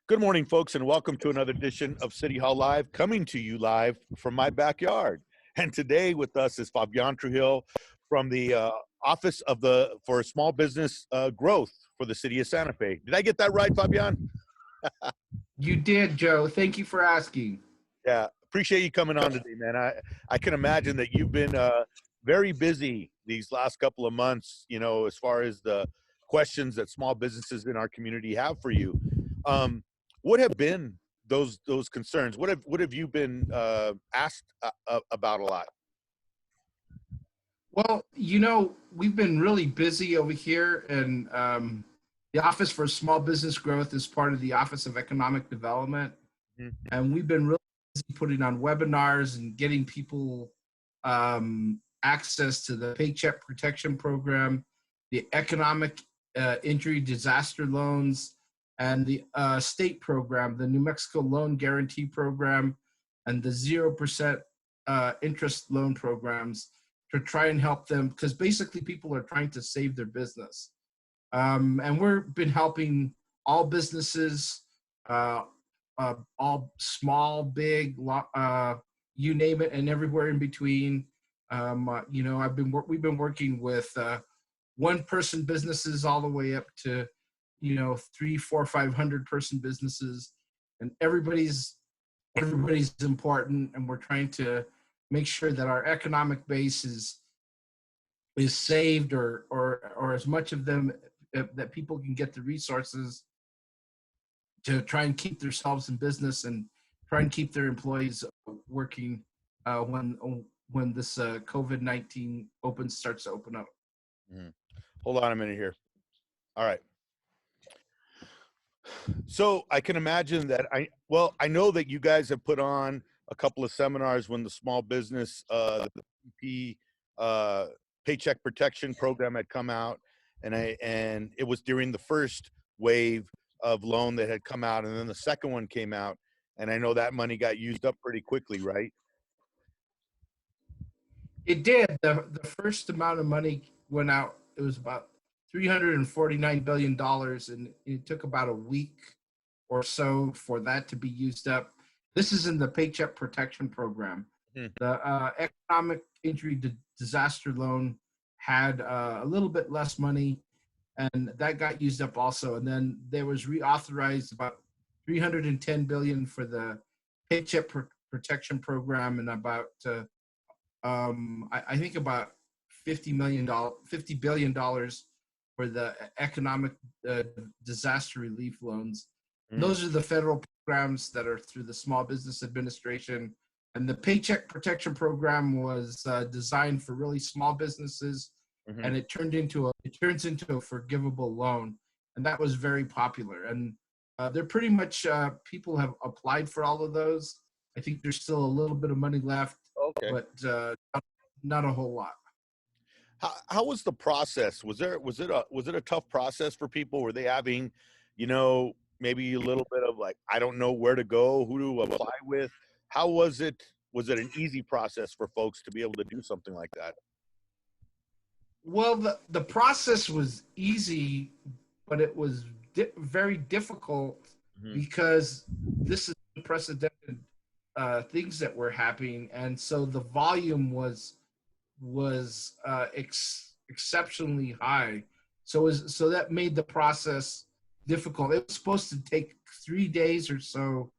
Good morning, folks, and welcome to another edition of City Hall Live, coming to you live from my backyard. And today with us is Fabian Trujillo from the Office for Small Business Growth for the City of Santa Fe. Did I get that right, Fabian? You did, Joe. Thank you for asking. Yeah, appreciate you coming on today, man. I can imagine that you've been very busy these last couple of months, you know, as far as the questions that small businesses in our community have for you. What have been those concerns? What have you been asked about a lot? Well, we've been really busy over here, and the Office for Small Business Growth is part of the Office of Economic Development. Mhm. And we've been really busy putting on webinars and getting people access to the Paycheck Protection Program, the Economic Injury Disaster Loans, and the state program, the New Mexico Loan Guarantee Program, and the 0% interest loan programs to try and help them, because basically people are trying to save their business. And we've been helping all businesses, all small, big, you name it, and everywhere in between. We've been working with one-person businesses all the way up to 300, 400, 500-person businesses, and everybody's important, and we're trying to make sure that our economic base is saved, or as much of them that people can get the resources to try and keep themselves in business and try and keep their employees working when this COVID-19 starts to open up. Mm-hmm. Hold on a minute here. All right. So I can imagine that I know that you guys have put on a couple of seminars when the small business, the PP, Paycheck Protection Program had come out, and it was during the first wave of loan that had come out, and then the second one came out, and I know that money got used up pretty quickly, right? It did. The first amount of money went out. It was about $349 billion, and it took about a week or so for that to be used up. This is in the Paycheck Protection Program. The Economic Injury Disaster Loan had a little bit less money, and that got used up also. And then there was reauthorized about $310 billion for the Paycheck Protection Program, and about I think about $50 billion for the economic disaster relief loans. Those are the federal programs that are through the Small Business Administration. And the Paycheck Protection Program was designed for really small businesses, and it turns into a forgivable loan, and that was very popular. And they're pretty much people have applied for all of those. I think there's still a little bit of money left, but not a whole lot. How was the process? Was it a tough process for people? Were they having, maybe a little bit of like, I don't know where to go, who to apply with? How was it? Was it an easy process for folks to be able to do something like that? Well, the process was easy, but it was very difficult because this is unprecedented things that were happening, and so the volume was exceptionally high. So that made the process difficult. It was supposed to take 3 days or so,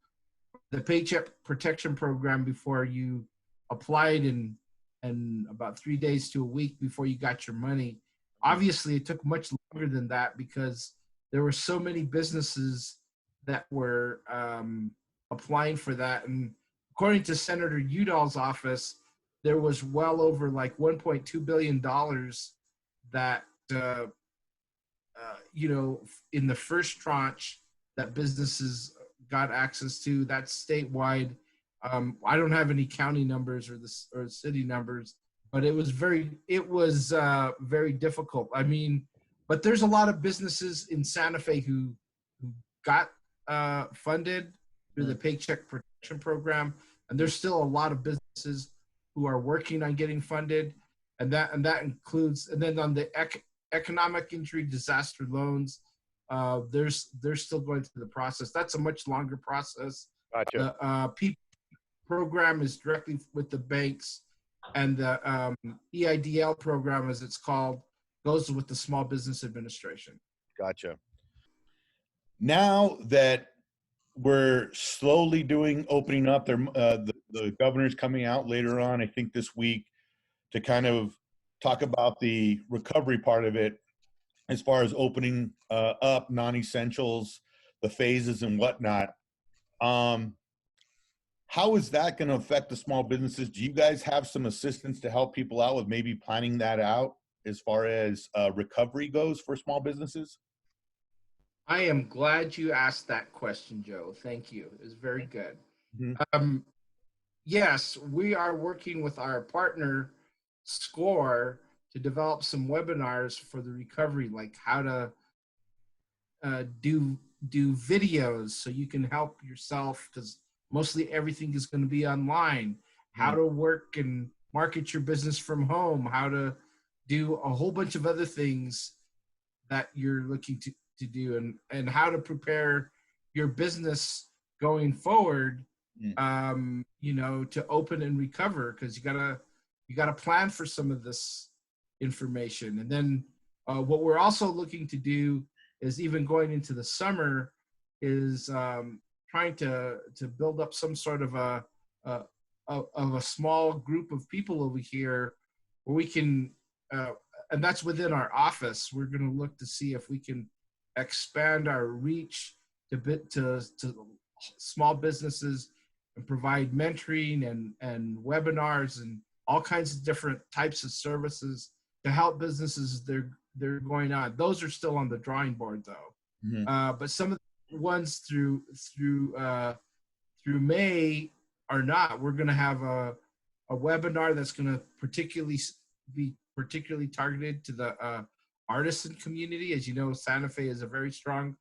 the Paycheck Protection Program, before you applied, and about 3 days to a week before you got your money. Obviously, it took much longer than that because there were so many businesses that were applying for that. And according to Senator Udall's office, there was well over like $1.2 billion that, in the first tranche that businesses got access to. That's statewide. I don't have any county numbers or city numbers, but it was very difficult. I mean, but there's a lot of businesses in Santa Fe who got funded through the Paycheck Protection Program, and there's still a lot of businesses who are working on getting funded, and that includes, and then on the economic injury disaster loans, they're still going through the process. That's a much longer process. Gotcha. The P program is directly with the banks, and the EIDL program, as it's called, goes with the Small Business Administration. Gotcha. Now that we're slowly opening up, the governor's coming out later on, I think this week, to kind of talk about the recovery part of it, as far as opening up non-essentials, the phases and whatnot. How is that going to affect the small businesses? Do you guys have some assistance to help people out with maybe planning that out as far as recovery goes for small businesses? I am glad you asked that question, Joe. Thank you. It's very good. Mhm. Yes, we are working with our partner, SCORE, to develop some webinars for the recovery, like how to do videos so you can help yourself, because mostly everything is going to be online. How Mhm. to work and market your business from home. How to do a whole bunch of other things that you're looking to do, and how to prepare your business going forward, Mhm. to open and recover, because you gotta plan for some of this information. And then what we're also looking to do is, even going into the summer, is trying to build up some sort of a of a small group of people over here where we can uh, and that's within our office. We're going to look to see if we can expand our reach to small businesses, and provide mentoring and webinars and all kinds of different types of services to help businesses they're going on. Those are still on the drawing board, though. Mhm. But some of the ones through May are not. We're going to have a webinar that's going to be particularly targeted to the artisan community. As you know, Santa Fe is a very strong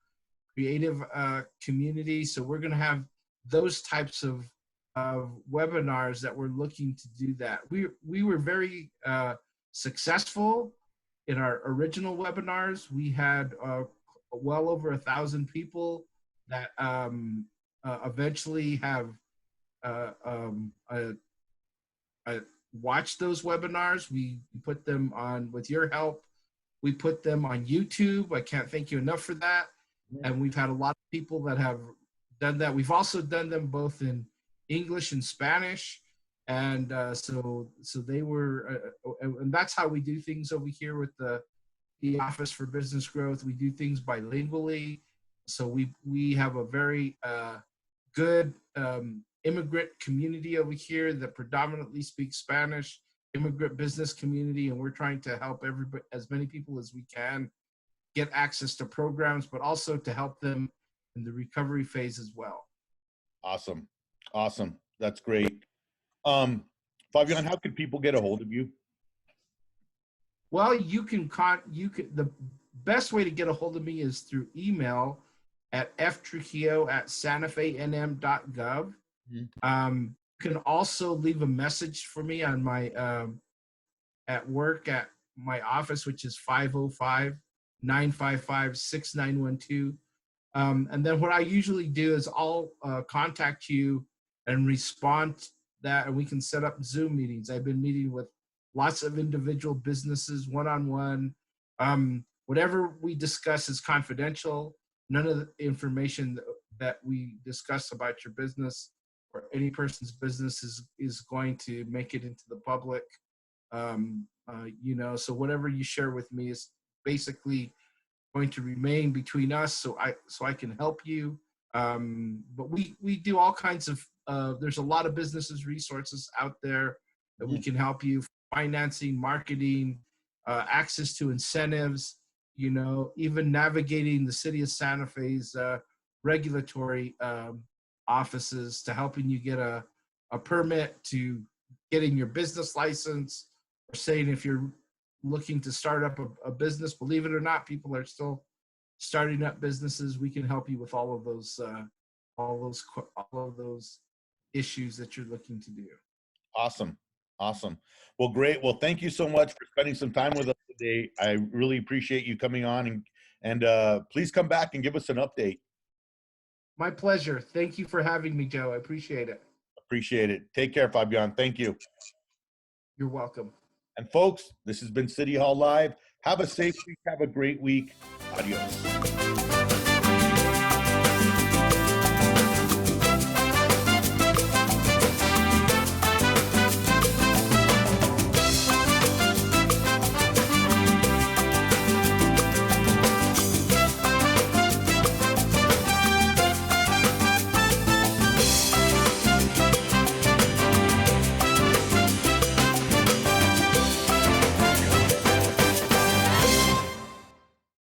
creative community, so we're going to have those types of webinars that we're looking to do that. We were very successful in our original webinars. We had well over 1,000 people that eventually have uh, um, uh, watched those webinars. We put them on, with your help, we put them on YouTube. I can't thank you enough for that. And we've had a lot of people that have done that. We've also done them both in English and Spanish. And so they were, and that's how we do things over here with the Office for Business Growth. We do things bilingually. So we have a very good immigrant community over here that predominantly speaks Spanish, immigrant business community, and we're trying to help everybody, as many people as we can, get access to programs, but also to help them in the recovery phase as well. Awesome. Awesome. That's great. Fabian, how can people get a hold of you? Well, the best way to get a hold of me is through email at ftrujillo@santafenm.gov. Mhm. You can also leave a message for me on my at work at my office, which is 505-955-6912. And then what I usually do is I'll contact you and respond to that, and we can set up Zoom meetings. I've been meeting with lots of individual businesses one-on-one. Whatever we discuss is confidential. None of the information that we discuss about your business or any person's business is going to make it into the public. So whatever you share with me is basically going to remain between us, so I can help you. But we do all kinds of there's a lot of businesses resources out there that we Mhm. can help you: financing, marketing, access to incentives, even navigating the city of Santa Fe's regulatory offices, to helping you get a permit, to getting your business license, or saying if you're looking to start up a business. Believe it or not, people are still starting up businesses. We can help you with all of those issues that you're looking to do. Awesome. Awesome. Well, great. Well, thank you so much for spending some time with us today. I really appreciate you coming on And please come back and give us an update. My pleasure. Thank you for having me, Joe. I appreciate it. Appreciate it. Take care, Fabian. Thank you. You're welcome. And folks, this has been City Hall Live. Have a safe week. Have a great week. Adios.